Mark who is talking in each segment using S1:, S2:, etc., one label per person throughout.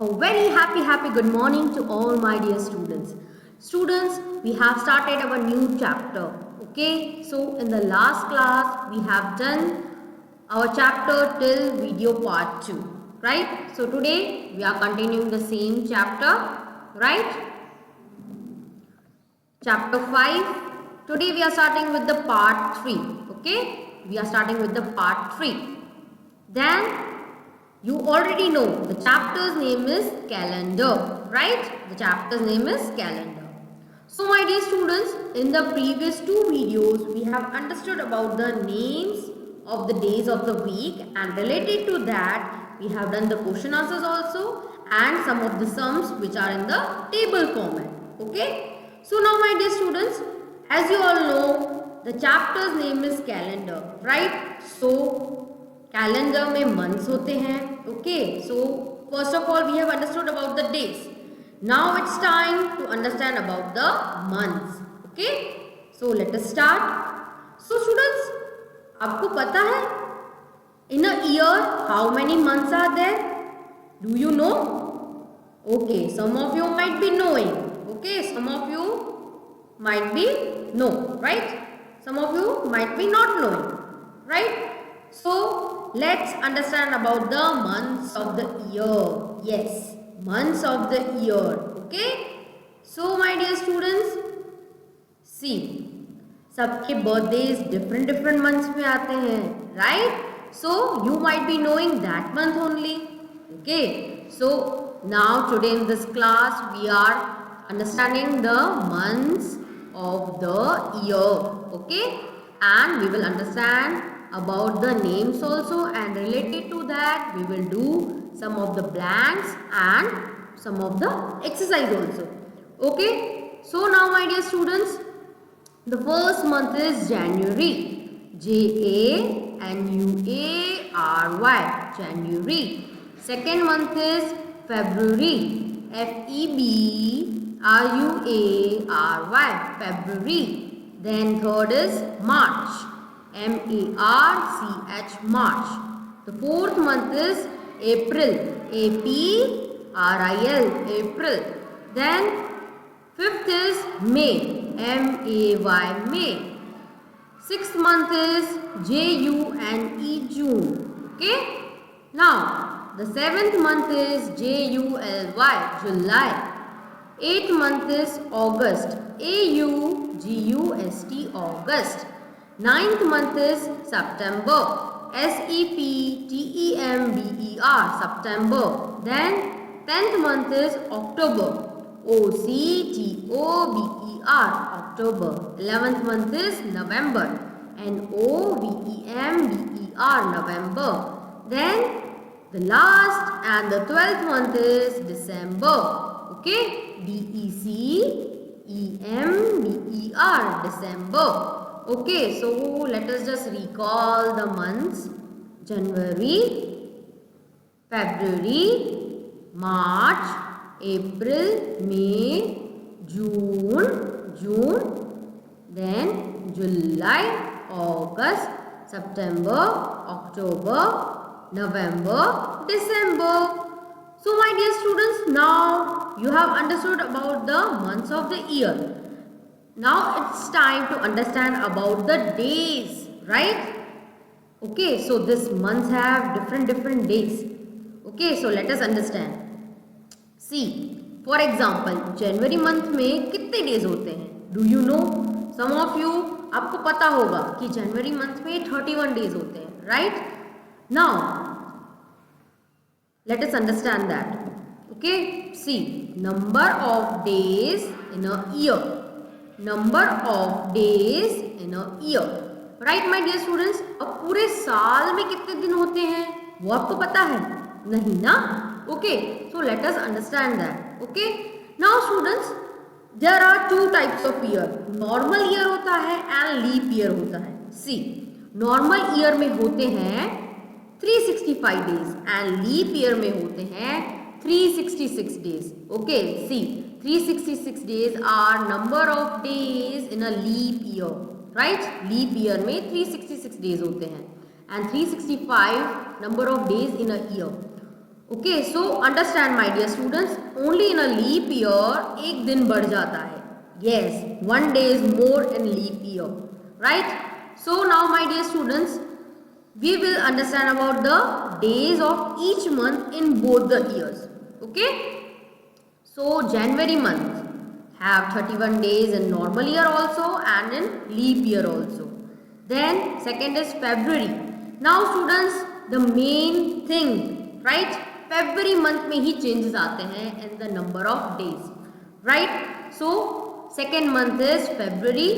S1: A very happy good morning to all my dear students. Students, we have started our new chapter. Okay, so in the last class, we have done our chapter till video part 2. Right? So today, we are continuing the same chapter. Right? Chapter 5. Today, we are starting with the part 3. Okay? We are starting with the part 3. Then you already know the chapter's name is calendar, right? The chapter's name is calendar. So my dear students, in the previous two videos, we have understood about the names of the days of the week, and related to that, we have done the question answers also and some of the sums which are in the table format. Okay. So now my dear students, as you all know, the chapter's name is calendar, right? So calendar में months होते हैं. Okay, so first of all we have understood about the days. Now it's time to understand about the months. Okay, so let us start. So students, आपको पता है in a year how many months are there? Do you know? Okay, some of you might be knowing. Okay, some of you might be no, right? Some of you might be not knowing, right? So let's understand about the months of the year. Yes, months of the year. Okay, so my dear students, see, सबके birthdays different months में आते हैं, right? So you might be knowing that month only. Okay, so now today in this class we are understanding the months of the year. Okay, and we will understand about the names also, and related to that we will do some of the blanks and some of the exercise also. Okay, so now my dear students, the first month is January. January, January. Second month is February. February, February. Then third is March. March, March. The fourth month is April. April, April. Then fifth is May. May. Sixth month is June, June. Okay. Now the seventh month is July, July. Eighth month is August. August, August. Ninth month is September. September, September. Then 10th month is October. October, October. 11th month is November. November, November. Then the last and the 12th month is December. Okay, December, December. Okay, so let us just recall the months. January, February, March, April, May, June, then July, August, September, October, November, December. So my dear students, now you have understood about the months of the year. Now it's time to understand about the days, right? Okay, so this months have different days. Okay, so let us understand. See, for example, January month में कितने days होते हैं? Do you know? Some of you, आपको पता होगा कि January month में 31 days होते हैं, right? Now let us understand that. Okay, see, number of days in a year. Number of days in a year. Right, my dear students? अब पूरे साल में कितने दिन होते हैं वो आपको पता है? नहीं ना? Okay, so let us understand that. Okay, now students, there are two types of year. Normal year होता है and leap year होता है. See, normal year में होते हैं 365 days and leap year में होते हैं 366 days. Okay, see, 366 days are number of days in a leap year, right? Leap year में 366 days होते हैं and 365 number of days in a year. Okay, so understand my dear students, only in a leap year एक दिन बढ़ जाता है. Yes, 1 day is more in leap year, right? So now my dear students, we will understand about the days of each month in both the years. Okay, so January month have 31 days in normal year also and in leap year also. Then second is February. Now students, the main thing, right? February month में ही changes आते हैं in the number of days, right? So second month is February.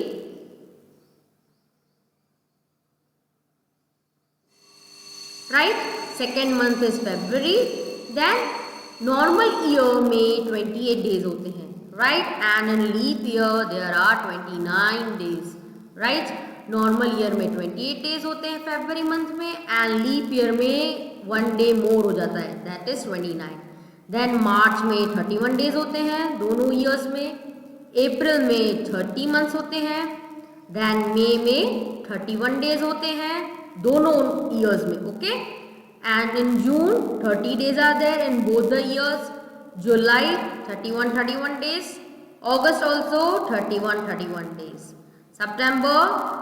S1: Right? Second month is February. Then normal year में 28 days होते हैं, right? And in leap year there are 29 days, right? Normal year में 28 days होते हैं February month में, and leap year में 1 day more हो जाता है, that is 29. Then March में 31 days होते हैं दोनों years में, April में 30 months होते हैं, then May में 31 days होते हैं दोनों years में. Okay, and in June 30 days are there in both the years. July 31 days, August also 31 days, September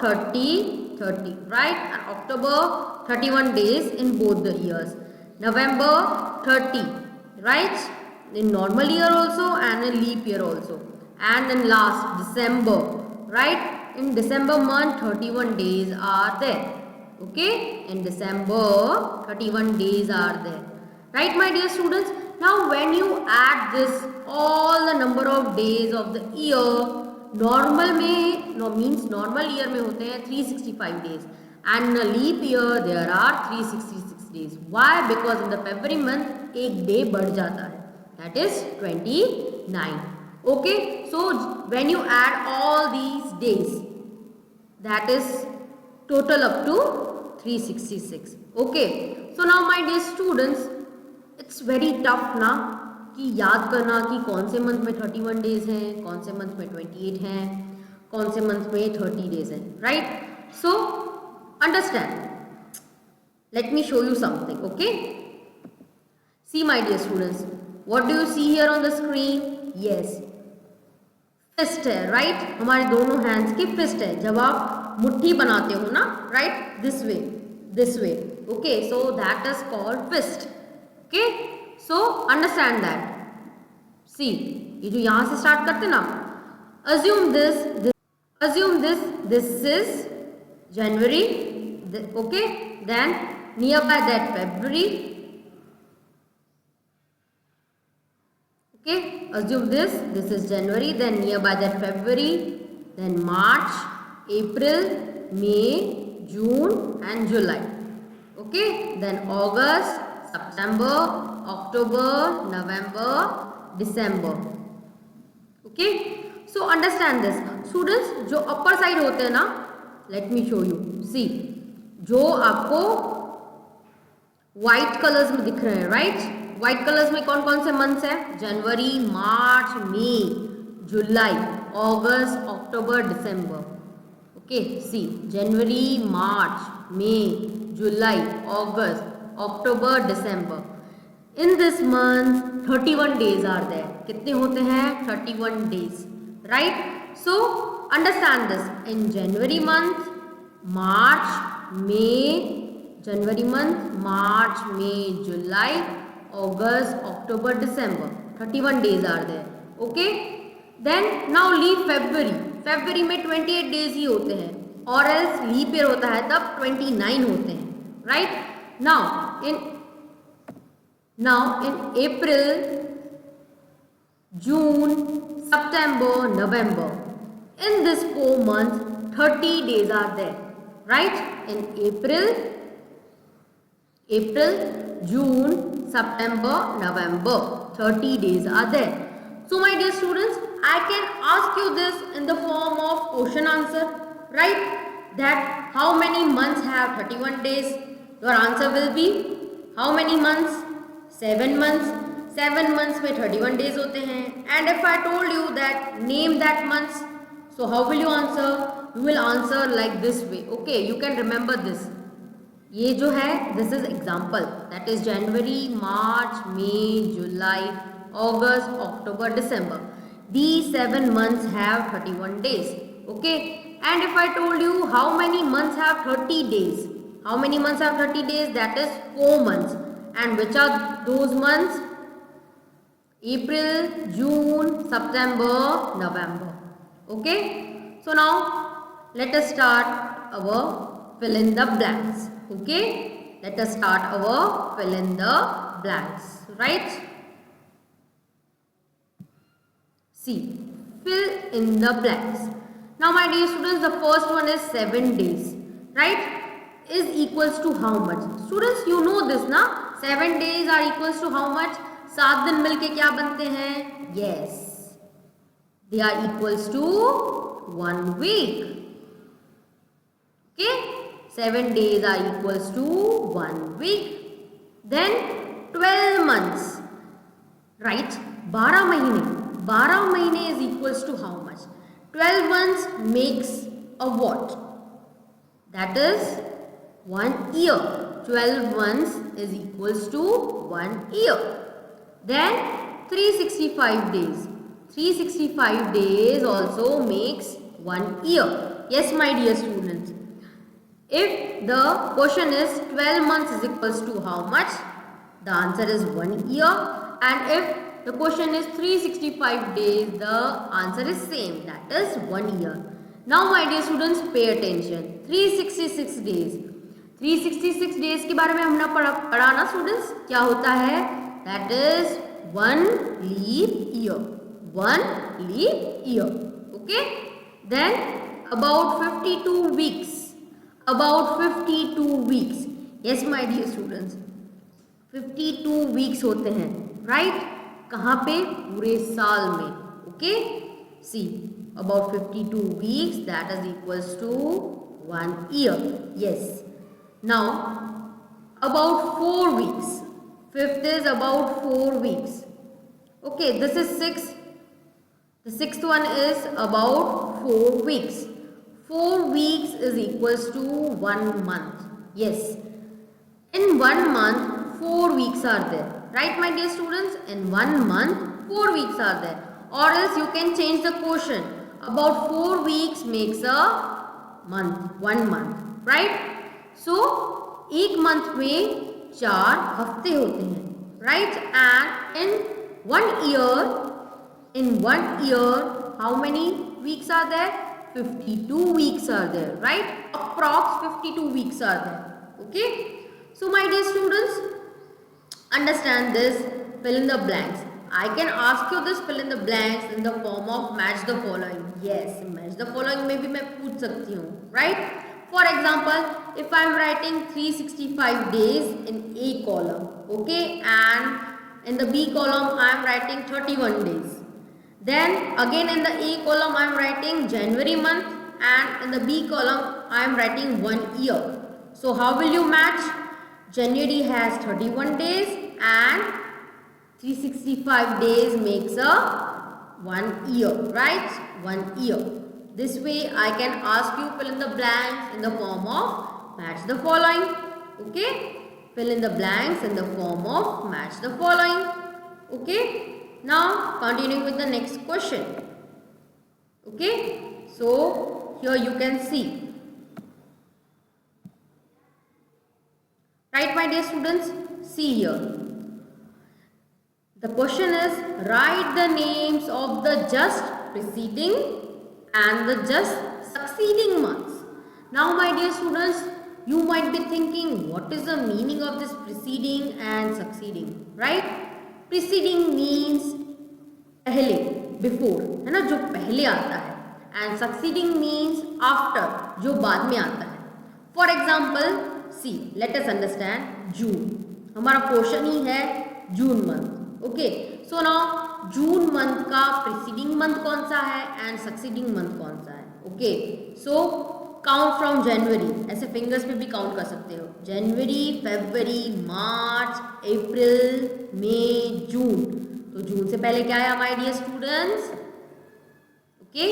S1: 30, right? And October 31 days in both the years. November 30, right? In normal year also and in leap year also. And in last December, right? In December month 31 days are there. Okay, in December 31 days are there, right my dear students? Now when you add this all the number of days of the year, normal में no means normal year में होते हैं 365 days and in a leap year there are 366 days. Why? Because in the February month एक day बढ़ जाता है, that is 29. Okay, so when you add all these days, that is total up to 366. Okay, so now my dear students, it's very tough ना कि याद करना कि कौन से मंथ में 31 डेज हैं, कौन से मंथ में 28 हैं, कौन से मंथ में 30 डेज हैं, right? So understand, let me show you something. Okay, see my dear students, what do you see here on the screen? Yes, fist है, राइट? हमारे दोनों हैंड्स की फिस्ट है. जब आप मुट्ठी बनाते हो ना, right, this way. Okay, so that is called fist. Okay, so understand that. See, ये जो यहां से स्टार्ट करते ना, assume this is January. Okay, then nearby that February. Okay, assume this is January, then nearby that February, then March, April, May, June and July. Okay, then August, September, October, November, December. Okay, so understand this students. जो upper side होते हैं ना, let me show you. See, जो आपको white colors में दिख रहे हैं, right? White colors में कौन कौन से months हैं? January, March, May, July, August, October, December. Okay, see, January, March, May, July, August, October, December. In this month 31 days are there. कितने होते हैं? 31 days, right? So understand this. In January month, March, May, July, August, October, December. 31 days are there. Okay. Then now leave February. February में 28 days ही होते हैं, और else leap year होता है तब 29 होते हैं, right? Now in April, June, September, November, in this 4 months 30 days are there, right? In April, June, September, November, 30 days are there. So my dear students, I can ask you this in the form of question answer, right? That how many months have 31 days? Your answer will be how many months? 7 months. 7 months में 31 days होते हैं. And if I told you that name that months, so how will you answer? You will answer like this way. Okay, you can remember this. ये जो है this is example, that is January, March, May, July, August, October, December. These 7 months have 31 days. Okay. And if I told you how many months have 30 days, how many months have 30 days? That is 4 months. And which are those months? April, June, September, November. Okay. So now let us start our fill in the blanks. Okay. Let us start our fill in the blanks. Right. See, fill in the blanks. Now my dear students, the first one is 7 days, right? Is equals to how much? Students, you know this na? 7 days are equals to how much? 7 दिन मिलके क्या बनते हैं? Yes, they are equals to 1 week. Okay, 7 days are equals to 1 week. Then 12 months, right? 12 महीने. 12 महीने is equals to how much? 12 months makes a what? That is 1 year. 12 months is equals to 1 year. Then 365 days. 365 days also makes 1 year. Yes, my dear students. If the question is 12 months is equals to how much? The answer is 1 year. And if the question is 365 days, the answer is same, that is 1 year. Now my dear students, pay attention. 366 days. 366 days के बारे में हमने पढ़ा ना students, क्या होता है? That is 1 leap year. 1 leap year. Okay. Then about 52 weeks. About 52 weeks. Yes my dear students, 52 weeks होते हैं, right? कहाँ पे? पूरे साल में. Okay. See, about 52 weeks, that is equals to 1 year. Yes. Now about 4 weeks. Fifth is about 4 weeks. Okay, this is 6. The sixth one is about 4 weeks. 4 weeks is equals to 1 month. Yes. In 1 month, 4 weeks are there. Right, my dear students? In 1 month, 4 weeks are there. Or else you can change the question. About 4 weeks makes a month. 1 month. Right? So, एक month में 4 हफ्ते होते हैं. Right? And in 1 year, how many weeks are there? 52 weeks are there. Right? Approx 52 weeks are there. Okay? So, my dear students, understand this, fill in the blanks. I can ask you this fill in the blanks in the form of match the following. Yes, match the following में भी मैं पूछ सकती हूँ, right? For example, if I am writing 365 days in A column, okay, and in the B column I am writing 31 days. Then again in the A column I am writing January month, and in the B column I am writing 1 year. So how will you match? January has 31 days and 365 days makes a 1 year, right? 1 year. This way I can ask you fill in the blanks in the form of match the following. Okay? Fill in the blanks in the form of match the following. Okay? Now continuing with the next question. Okay? So here you can see. Right, my dear students? See here. The question is, write the names of the just preceding and the just succeeding months. Now, my dear students, you might be thinking, what is the meaning of this preceding and succeeding? Right? Preceding means पहले, before, है ना, जो पहले आता है. And succeeding means after, जो बाद में आता है. For example, see, let us understand June. हमारा पोर्शन ही है June month. Okay, so now June month का प्रीसीडिंग मंथ कौन सा है एंड सक्सीडिंग मंथ कौन सा है. Okay, so count from January. ऐसे फिंगर्स पे भी काउंट कर सकते हो. जनवरी, फरवरी, मार्च, अप्रैल, मई, जून. तो जून से पहले क्या है my dear students? Okay,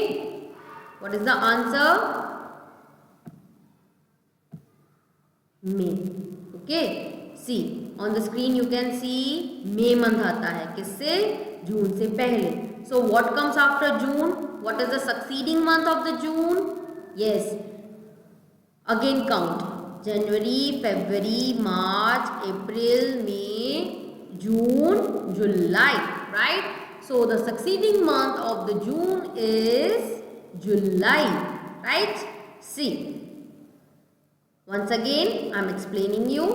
S1: what is the answer? May. Okay, see on the screen you can see May month आता है किससे? जून से पहले. So what comes after June? What is the succeeding month of the June? Yes, again count. January, February, March, April, May, June, July, right? So the succeeding month of the June is July, right? See, once again I am explaining you.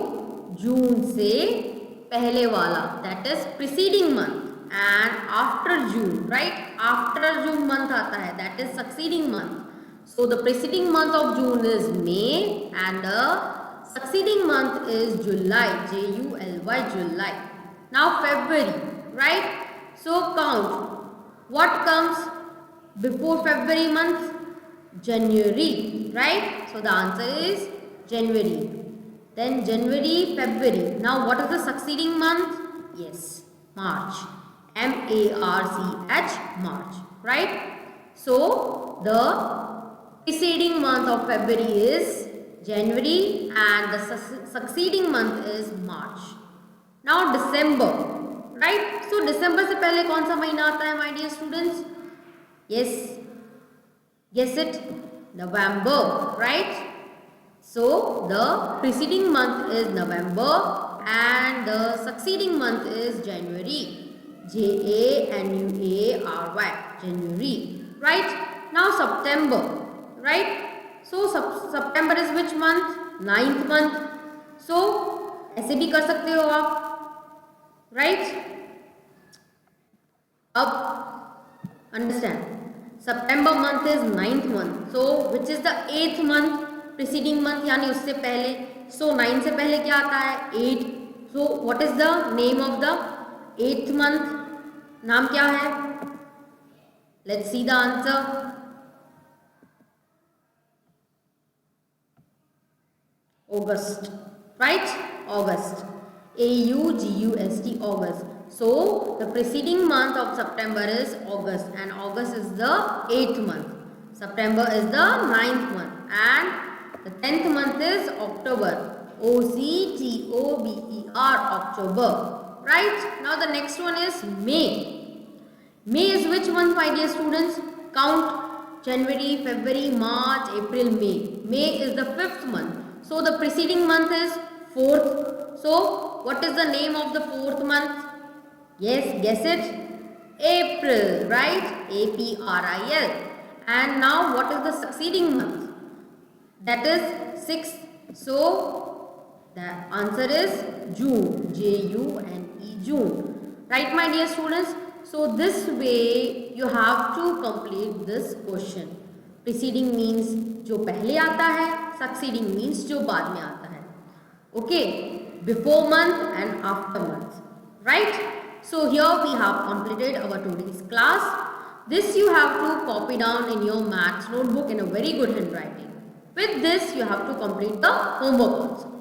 S1: June से पहले वाला, that is preceding month, and after June, right? After June month आता है, that is succeeding month. So the preceding month of June is May and the succeeding month is July, July, July. Now February, right? So count. What comes before February month? January, right? So the answer is January. Then January, February. Now what is the succeeding month? Yes, March. M-A-R-C-H, March, right? So the preceding month of February is January and the succeeding month is March. Now December, right? So December से पहले कौन सा महीना आता है my dear students? Yes, guess it, November, right? So the preceding month is November and the succeeding month is January. January, January, right? Now September, right? So September is which month? 9th month. So ऐसे भी कर सकते हो आप, right? अब understand, September month is 9th month. So which is the 8th month? Preceding month यानी उससे पहले. So 9 से पहले क्या आता है? 8. So what is the name of the 8th month? नाम क्या है? Let's see the answer. August, right? August, A-U-G-U-S-T, August. So the preceding month of September is August and August is the 8th month. September is the 9th month and the 10th month is October. O-C-T-O-B-E-R, October, right? Now the next one is May. May is which month, my dear students? Count. January, February, March, April, May. May is the 5th month. So the preceding month is 4th. So what is the name of the 4th month? Yes, guess it. April, right? A-P-R-I-L. And now what is the succeeding month? That is 6th. So the answer is June, J-U-N-E, June. Right, my dear students? So this way you have to complete this question. Preceding means जो पहले आता है, succeeding means जो बाद में आता है. Okay, before month and after month, right? So here we have completed our today's class. This you have to copy down in your maths notebook in a very good handwriting. With this you have to complete the homework also.